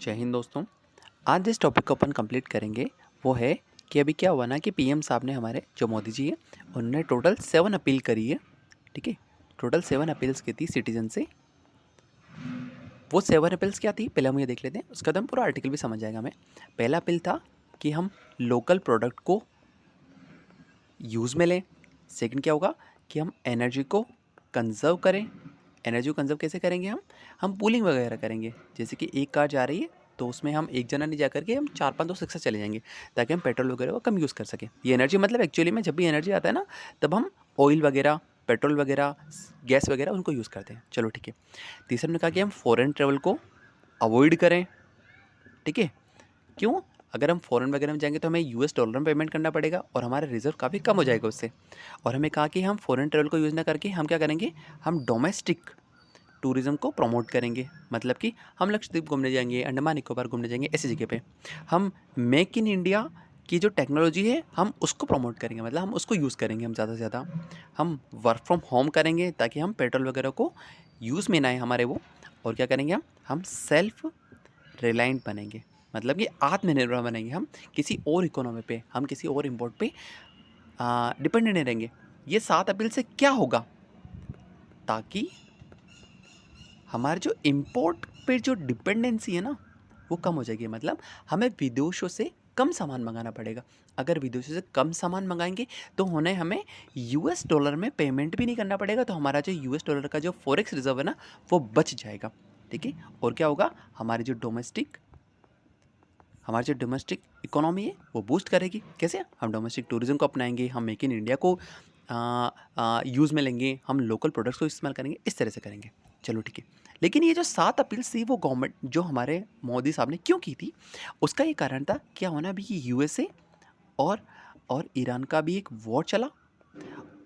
जय हिंद दोस्तों। आज जिस टॉपिक को अपन कंप्लीट करेंगे वो है कि अभी क्या हुआ ना कि पीएम साहब ने हमारे जो मोदी जी है उन्होंने टोटल 7 अपील करी है। ठीक है, टोटल 7 अपील्स की थी सिटीजन से। वो 7 अपील्स क्या थी पहले हम ये देख लेते हैं, उसका दम पूरा आर्टिकल भी समझ जाएगा हमें। पहला अपील था कि हम लोकल प्रोडक्ट को यूज़ में लें। सेकंड क्या होगा कि हम एनर्जी को कंजर्व करें। एनर्जी को कंजर्व कैसे करेंगे? हम पूलिंग वगैरह करेंगे। जैसे कि एक कार जा रही है तो उसमें हम एक जना नहीं जा करके हम 4-5 दोस्त एक साथ चले जाएंगे ताकि हम पेट्रोल वगैरह को कम यूज़ कर सकें। ये एनर्जी मतलब एक्चुअली में जब भी एनर्जी आता है ना तब हम ऑयल वगैरह, पेट्रोल वगैरह, गैस वगैरह उनको यूज़ करते हैं। चलो ठीक है। तीसरा ने कहा कि हम फॉरेन ट्रेवल को अवॉइड करें। ठीक है, क्यों? अगर हम फॉरेन वगैरह में जाएंगे तो हमें यूएस डॉलर में पेमेंट करना पड़ेगा और हमारा रिजर्व काफ़ी कम हो जाएगा उससे। और हमें कहा कि हम फॉरेन ट्रेवल को यूज़ ना करके हम क्या करेंगे, हम डोमेस्टिक टूरिज़्म को प्रमोट करेंगे। मतलब कि हम लक्षद्वीप घूमने जाएंगे, अंडमान निकोबार घूमने जाएंगे, ऐसी जगह पे हम मेक इन इंडिया की जो टेक्नोलॉजी है हम उसको प्रमोट करेंगे। मतलब हम उसको यूज़ करेंगे, हम ज़्यादा से ज़्यादा हम वर्क फ्रॉम होम करेंगे ताकि हम पेट्रोल वगैरह को यूज़ में ना आए हमारे वो। और क्या करेंगे, हम सेल्फ रिलायंट बनेंगे। मतलब कि आत्मनिर्भर बनेंगे। हम किसी और इकोनॉमी पे, हम किसी और इम्पोर्ट पे डिपेंडेंट नहीं रहेंगे। ये 7 अपील से क्या होगा, ताकि हमारे जो इम्पोर्ट पे जो डिपेंडेंसी है ना वो कम हो जाएगी। मतलब हमें विदेशों से कम सामान मंगाना पड़ेगा। अगर विदेशों से कम सामान मंगाएंगे तो हमें यूएस डॉलर में पेमेंट भी नहीं करना पड़ेगा। तो हमारा जो यूएस डॉलर का जो फॉरेक्स रिजर्व है ना वो बच जाएगा। ठीक है, और क्या होगा, हमारी जो डोमेस्टिक इकोनॉमी है वो बूस्ट करेगी। कैसे? हम डोमेस्टिक टूरिज्म को अपनाएंगे, हम मेक इन इंडिया को यूज़ में लेंगे, हम लोकल प्रोडक्ट्स को इस्तेमाल करेंगे, इस तरह से करेंगे। चलो ठीक है। लेकिन ये जो 7 अपील्स थी वो गवर्नमेंट जो हमारे मोदी साहब ने क्यों की थी, उसका ये कारण था क्या होना अभी यूएसए और ईरान का भी एक वॉर चला।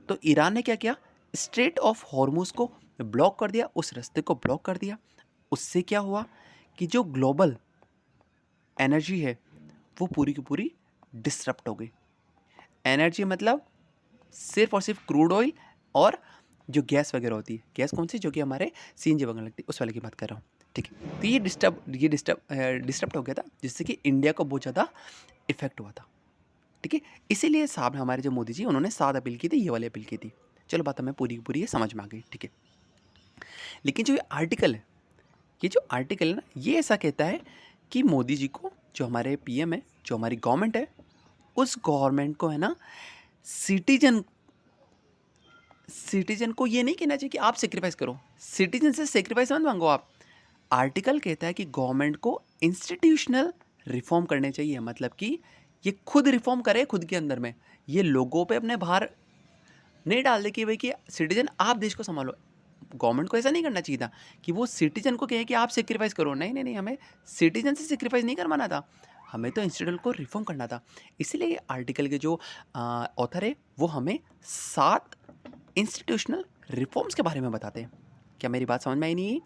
तो ईरान ने क्या किया, स्ट्रेट ऑफ हॉर्मुज को ब्लॉक कर दिया, उस रास्ते को ब्लॉक कर दिया। उससे क्या हुआ कि जो ग्लोबल एनर्जी है वो पूरी की पूरी डिसरप्ट हो गई। एनर्जी मतलब सिर्फ और सिर्फ क्रूड ऑयल और जो गैस वगैरह होती है। गैस कौन सी? जो कि हमारे सीएनजी वगैरह लगती है, उस वाले की बात कर रहा हूँ। ठीक है, तो ये डिस्टर्ब हो गया था, जिससे कि इंडिया को बहुत ज़्यादा इफेक्ट हुआ था। ठीक है, इसीलिए साहब हमारे जो मोदी जी उन्होंने 7 अपील की थी, ये वाली अपील की थी। चलो बात हमें पूरी की पूरी ये समझ में आ गई। ठीक है, लेकिन जो ये आर्टिकल है, ये जो आर्टिकल है ना ये ऐसा कहता है कि मोदी जी को, जो हमारे पीएम है, जो हमारी गवर्नमेंट है, उस गवर्नमेंट को है ना सिटीजन को ये नहीं कहना चाहिए कि आप सेक्रीफाइस करो। सिटीजन से सेक्रीफाइस मत मांगो आप। आर्टिकल कहता है कि गवर्नमेंट को इंस्टीट्यूशनल रिफॉर्म करने चाहिए। मतलब कि ये खुद रिफॉर्म करे खुद के अंदर में, ये लोगों पे अपने भार नहीं डाल दे कि भाई कि सिटीजन आप देश को संभालो। गवर्नमेंट को ऐसा नहीं करना चाहिए था कि वो सिटीजन को कहे कि आप सेक्रीफाइस करो। नहीं नहीं नहीं, हमें सिटीजन से सेक्रीफाइस नहीं करवाना था, हमें तो इंस्टीट्यूट को रिफॉर्म करना था। इसलिए आर्टिकल के जो ऑथर है वो हमें 7 इंस्टीट्यूशनल रिफॉर्म्स के बारे में बताते हैं। क्या मेरी बात समझ में आई नहीं है?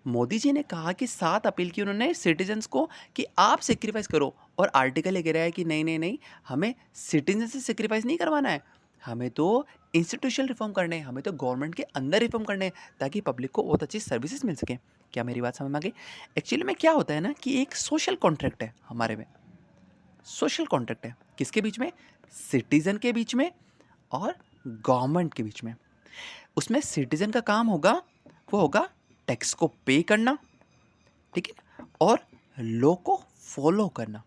मोदी जी ने कहा कि 7 अपील की उन्होंने सिटीजन्स को कि आप सेक्रीफाइस करो, और आर्टिकल ये कह रहा है कि नहीं नहीं नहीं, हमें सिटीजन से सेक्रीफाइस नहीं करवाना है, हमें तो इंस्टीट्यूशनल रिफॉर्म करने हैं, हमें तो गवर्नमेंट के अंदर रिफॉर्म करने हैं ताकि पब्लिक को बहुत अच्छी सर्विसेज मिल सकें। क्या मेरी बात समझ में आ गई? एक्चुअली में क्या होता है ना कि एक सोशल कॉन्ट्रैक्ट है हमारे में। सोशल कॉन्ट्रैक्ट है किसके बीच में? सिटीजन के बीच में और गवर्नमेंट के बीच में। उसमें सिटीजन का काम होगा, वो होगा टैक्स को पे करना, ठीक है, और लॉ को फॉलो करना।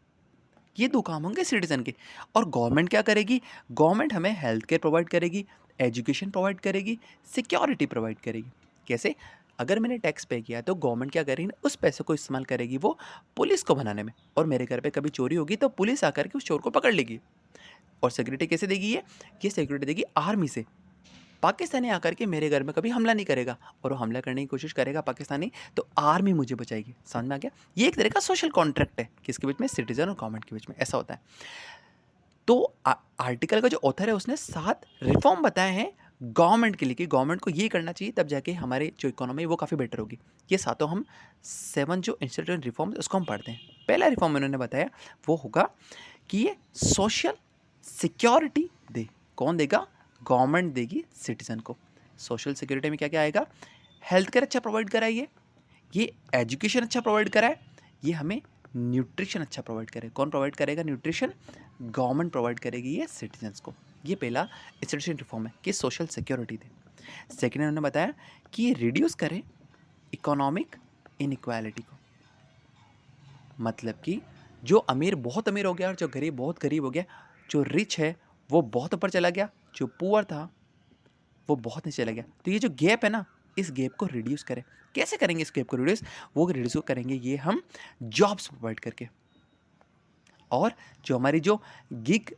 ये 2 काम होंगे सिटीजन के। और गवर्नमेंट क्या करेगी? गवर्नमेंट हमें हेल्थ केयर प्रोवाइड करेगी, एजुकेशन प्रोवाइड करेगी, सिक्योरिटी प्रोवाइड करेगी। कैसे? अगर मैंने टैक्स पे किया तो गवर्नमेंट क्या करेगी, उस पैसे को इस्तेमाल करेगी वो पुलिस को बनाने में। और मेरे घर पे कभी चोरी होगी तो पुलिस आकर के उस चोर को पकड़ लेगी। और सिक्योरिटी कैसे देगी? ये सिक्योरिटी देगी आर्मी से। पाकिस्तानी आकर के मेरे घर में कभी हमला नहीं करेगा, और वो हमला करने की कोशिश करेगा पाकिस्तानी तो आर्मी मुझे बचाएगी। समझ में आ गया? ये एक तरह का सोशल कॉन्ट्रैक्ट है किसके बीच में? सिटीजन और गवर्नमेंट के बीच में। ऐसा होता है। तो आर्टिकल का जो ऑथर है उसने 7 रिफॉर्म बताए हैं गवर्नमेंट के लिए कि गवर्नमेंट को ये करना चाहिए, तब जाके हमारी जो इकोनॉमी है वो काफ़ी बेटर होगी। ये सातों हम 7 जो इंस्टीट्यूट रिफॉर्म उसको हम पढ़ते हैं। पहला रिफॉर्म उन्होंने बताया वो होगा कि ये सोशल सिक्योरिटी दे। कौन देगा? गवर्नमेंट देगी सिटीजन को। सोशल सिक्योरिटी में क्या क्या आएगा? हेल्थ केयर अच्छा प्रोवाइड कराइए, ये एजुकेशन अच्छा प्रोवाइड कराए, ये हमें न्यूट्रिशन अच्छा प्रोवाइड करे। कौन प्रोवाइड करेगा न्यूट्रिशन? गवर्नमेंट प्रोवाइड करेगी ये सिटीजन्स को। ये पहला इंस्टीट्यूशन रिफॉर्म है कि सोशल सिक्योरिटी दे। सेकेंड उन्होंने बताया कि ये रिड्यूस करे इकोनॉमिक इनइक्वालिटी को, मतलब कि जो अमीर बहुत अमीर हो गया और जो गरीब बहुत गरीब हो गया, जो रिच है वो बहुत ऊपर चला गया, जो पुअर था वो बहुत नीचे चला गया। तो ये जो गैप है ना, इस गैप को रिड्यूस करें। कैसे करेंगे इस गैप को रिड्यूस? वो रिड्यूस करेंगे ये हम जॉब्स प्रोवाइड करके, और जो हमारी जो गिग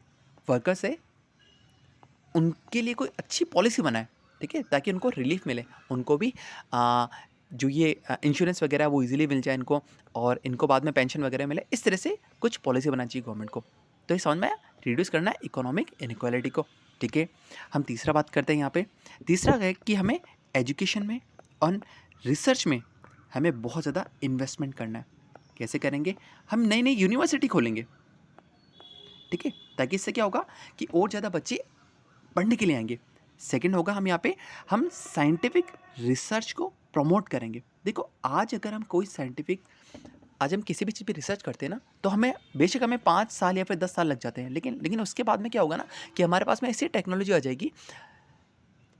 वर्कर्स है उनके लिए कोई अच्छी पॉलिसी बनाए, ठीक है, ताकि उनको रिलीफ मिले, उनको भी जो ये इंश्योरेंस वगैरह वो इजीली मिल जाए इनको, और इनको बाद में पेंशन वगैरह मिले। इस तरह से कुछ पॉलिसी बनानी चाहिए गवर्नमेंट को। तो ये समझ में आया, रिड्यूस करना है इकोनॉमिक इनइक्वालिटी को, ठीक है। हम तीसरा बात करते हैं यहाँ पे। तीसरा है कि हमें एजुकेशन में और रिसर्च में हमें बहुत ज़्यादा इन्वेस्टमेंट करना है। कैसे करेंगे? हम नई नई यूनिवर्सिटी खोलेंगे, ठीक है, ताकि इससे क्या होगा कि और ज़्यादा बच्चे पढ़ने के लिए आएंगे। सेकंड होगा हम यहाँ पे हम साइंटिफिक रिसर्च को प्रमोट करेंगे। देखो आज अगर हम कोई साइंटिफिक, आज हम किसी भी चीज़ पे रिसर्च करते हैं ना, तो हमें बेशक हमें 5 साल या फिर 10 साल लग जाते हैं, लेकिन उसके बाद में क्या होगा ना कि हमारे पास में ऐसी टेक्नोलॉजी आ जाएगी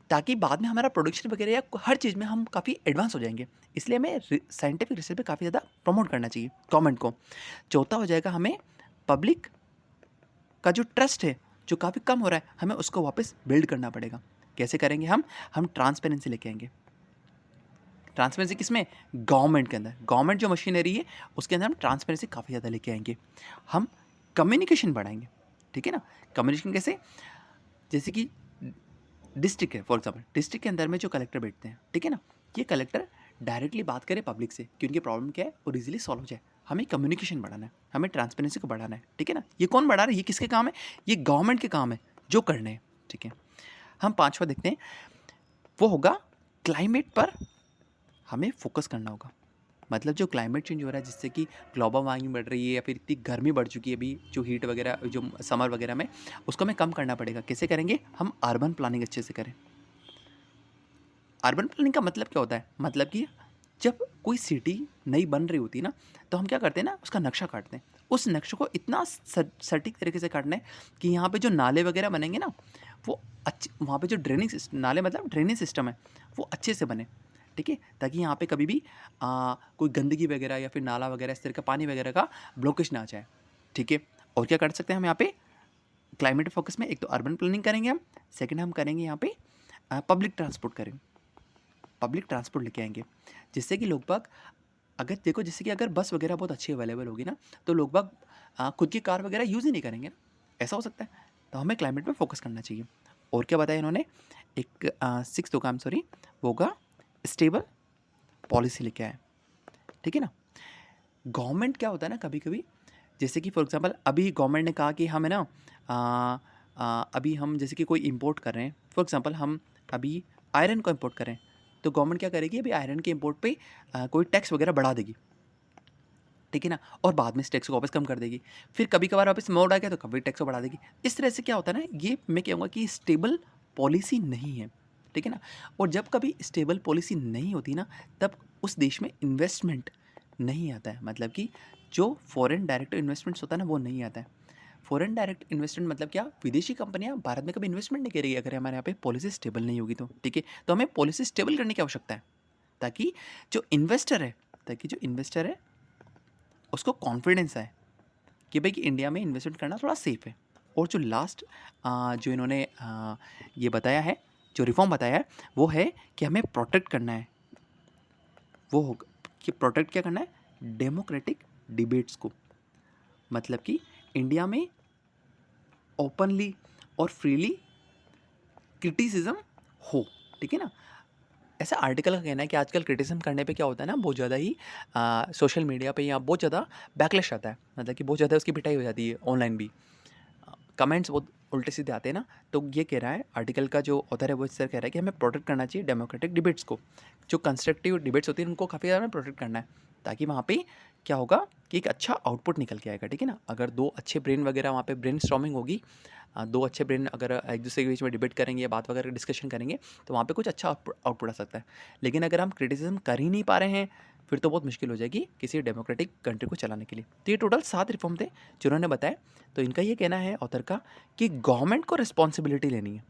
ताकि बाद में हमारा प्रोडक्शन वगैरह या हर चीज़ में हम काफ़ी एडवांस हो जाएंगे। इसलिए हमें साइंटिफिक रिसर्च पे काफ़ी ज़्यादा प्रमोट करना चाहिए गवर्नमेंट को। चौथा हो जाएगा हमें पब्लिक का जो ट्रस्ट है जो काफ़ी कम हो रहा है, हमें उसको वापस बिल्ड करना पड़ेगा। कैसे करेंगे? हम ट्रांसपेरेंसी लेके आएंगे। ट्रांसपेरेंसी किसमें? गवर्नमेंट के अंदर। गवर्नमेंट जो मशीनरी है उसके अंदर हम ट्रांसपेरेंसी काफ़ी ज़्यादा लेके आएंगे। हम कम्युनिकेशन बढ़ाएंगे, ठीक है ना। कम्युनिकेशन कैसे? जैसे कि डिस्ट्रिक्ट है, फॉर एग्जाम्पल डिस्ट्रिक्ट के अंदर में जो कलेक्टर बैठते हैं, ठीक है ना, ये कलेक्टर डायरेक्टली बात करे पब्लिक से कि उनकी प्रॉब्लम क्या है और इजीली सॉल्व हो जाए। हमें कम्युनिकेशन बढ़ाना है, हमें ट्रांसपेरेंसी को बढ़ाना है, ठीक है ना। ये कौन बढ़ा रहा है? ये किसके काम है? ये गवर्नमेंट के काम है जो करने हैं, ठीक है। हम पांचवा देखते हैं, वो होगा क्लाइमेट पर हमें फोकस करना होगा। मतलब जो क्लाइमेट चेंज हो रहा है जिससे कि ग्लोबल वार्मिंग बढ़ रही है या फिर इतनी गर्मी बढ़ चुकी है अभी, जो हीट वगैरह जो समर वगैरह में, उसको हमें कम करना पड़ेगा। कैसे करेंगे? हम अर्बन प्लानिंग अच्छे से करें। अर्बन प्लानिंग का मतलब क्या होता है? मतलब कि जब कोई सिटी नई बन रही होती है ना, तो हम क्या करते हैं ना, उसका नक्शा काटते हैं। उस नक्शे को इतना सटीक तरीके से काटना है कि यहाँ पे जो नाले वगैरह बनेंगे ना, वो अच्छे, वहाँ पे जो ड्रेनिंग नाले मतलब ड्रेनेज सिस्टम है वो अच्छे से बने, ठीक है, ताकि यहाँ पे कभी भी कोई गंदगी वगैरह या फिर नाला वगैरह इस तरह का पानी वगैरह का ब्लॉकेज ना आ जाए, ठीक है। और क्या कर सकते हैं हम यहाँ पे क्लाइमेट फोकस में? एक तो अर्बन प्लानिंग करेंगे हम, सेकंड हम करेंगे यहाँ पे पब्लिक ट्रांसपोर्ट करेंगे। पब्लिक ट्रांसपोर्ट लेके आएंगे जिससे कि लोग बाग, अगर देखो जैसे कि अगर बस वगैरह बहुत अच्छी अवेलेबल होगी ना, तो लोग बाग खुद की कार वगैरह यूज़ ही नहीं करेंगे ना, ऐसा हो सकता है। तो हमें क्लाइमेट पे फोकस करना चाहिए। और क्या बताया इन्होंने? एक सिक्स्थ होगा, वो होगा स्टेबल पॉलिसी लेके आए, ठीक है ना। गवर्नमेंट क्या होता है ना, कभी कभी जैसे कि फॉर एग्जांपल अभी गवर्नमेंट ने कहा कि हमें ना अभी हम जैसे कि कोई इंपोर्ट कर रहे हैं, फॉर एग्जांपल हम अभी आयरन को इंपोर्ट करें, तो गवर्नमेंट क्या करेगी? अभी आयरन के इंपोर्ट पे कोई टैक्स वगैरह बढ़ा देगी, ठीक है ना, और बाद में इस टैक्स को वापस कम कर देगी। फिर कभी कभार वापस मोड़ आ गया तो कभी टैक्स को बढ़ा देगी। इस तरह से क्या होता है ना, ये मैं कहूँगा कि स्टेबल पॉलिसी नहीं है, ठीक है ना। और जब कभी स्टेबल पॉलिसी नहीं होती ना, तब उस देश में इन्वेस्टमेंट नहीं आता है। मतलब कि जो फॉरेन डायरेक्ट इन्वेस्टमेंट्स होता है ना, वो नहीं आता है। फॉरेन डायरेक्ट इन्वेस्टमेंट मतलब क्या? विदेशी कंपनियां भारत में कभी इन्वेस्टमेंट नहीं करेगी अगर हमारे यहाँ पे पॉलिसी स्टेबल नहीं होगी तो, ठीक है। तो हमें पॉलिसी स्टेबल करने की आवश्यकता है, ताकि जो इन्वेस्टर है उसको कॉन्फिडेंस आए कि भाई कि इंडिया में इन्वेस्टमेंट करना थोड़ा सेफ है। और जो लास्ट जो इन्होंने ये बताया है, जो रिफॉर्म बताया है, वो है कि हमें प्रोटेक्ट करना है। वो होगा कि प्रोटेक्ट क्या करना है? डेमोक्रेटिक डिबेट्स को। मतलब कि इंडिया में ओपनली और फ्रीली क्रिटिसिज्म हो, ठीक है ना। ऐसा आर्टिकल का कहना है कि आजकल क्रिटिसिज्म करने पे क्या होता है ना, बहुत ज़्यादा ही सोशल मीडिया पे या बहुत ज़्यादा बैकलैश आता है, मतलब कि बहुत ज़्यादा उसकी पिटाई हो जाती है ऑनलाइन भी, कमेंट्स बहुत उल्टे सीधे आते हैं ना। तो ये कह रहा है, आर्टिकल का जो ऑथर है वो इस तरह कह रहा है कि हमें प्रोटेक्ट करना चाहिए डेमोक्रेटिक डिबेट्स को। जो कंस्ट्रक्टिव डिबेट्स होती हैं उनको काफ़ी ज़्यादा प्रोटेक्ट करना है, ताकि वहाँ पे क्या होगा कि एक अच्छा आउटपुट निकल के आएगा, ठीक है ना। अगर दो अच्छे ब्रेन वगैरह वहाँ पे ब्रेन स्टॉर्मिंग होगी, दो अच्छे ब्रेन अगर एक दूसरे के बीच में डिबेट करेंगे या बात वगैरह डिस्कशन करेंगे, तो वहाँ पे कुछ अच्छा आउटपुट आ सकता है। लेकिन अगर हम क्रिटिसिज्म कर ही नहीं पा रहे हैं, फिर तो बहुत मुश्किल हो जाएगी किसी डेमोक्रेटिक कंट्री को चलाने के लिए। तो ये टोटल 7 रिफॉर्म थे जिन्होंने बताए। तो इनका ये कहना है ऑथर का कि गवर्नमेंट को रिस्पॉन्सिबिलिटी लेनी है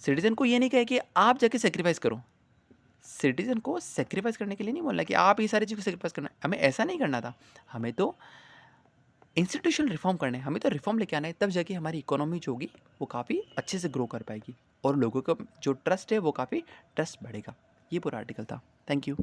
सिटीजन को ये नहीं कहे कि आप जाके सेक्रीफाइस करो। सिटीजन को सेक्रीफाइस करने के लिए नहीं बोलना कि आप ये सारी चीज़ को सेक्रीफाइस करना है। हमें ऐसा नहीं करना था, हमें तो इंस्टीट्यूशनल रिफॉर्म करने हैं, हमें तो रिफॉर्म लेके आना है, तब जाके हमारी इकोनॉमी जो होगी वो काफ़ी अच्छे से ग्रो कर पाएगी और लोगों का जो ट्रस्ट है वो काफ़ी ट्रस्ट बढ़ेगा। ये पूरा आर्टिकल था। Thank you.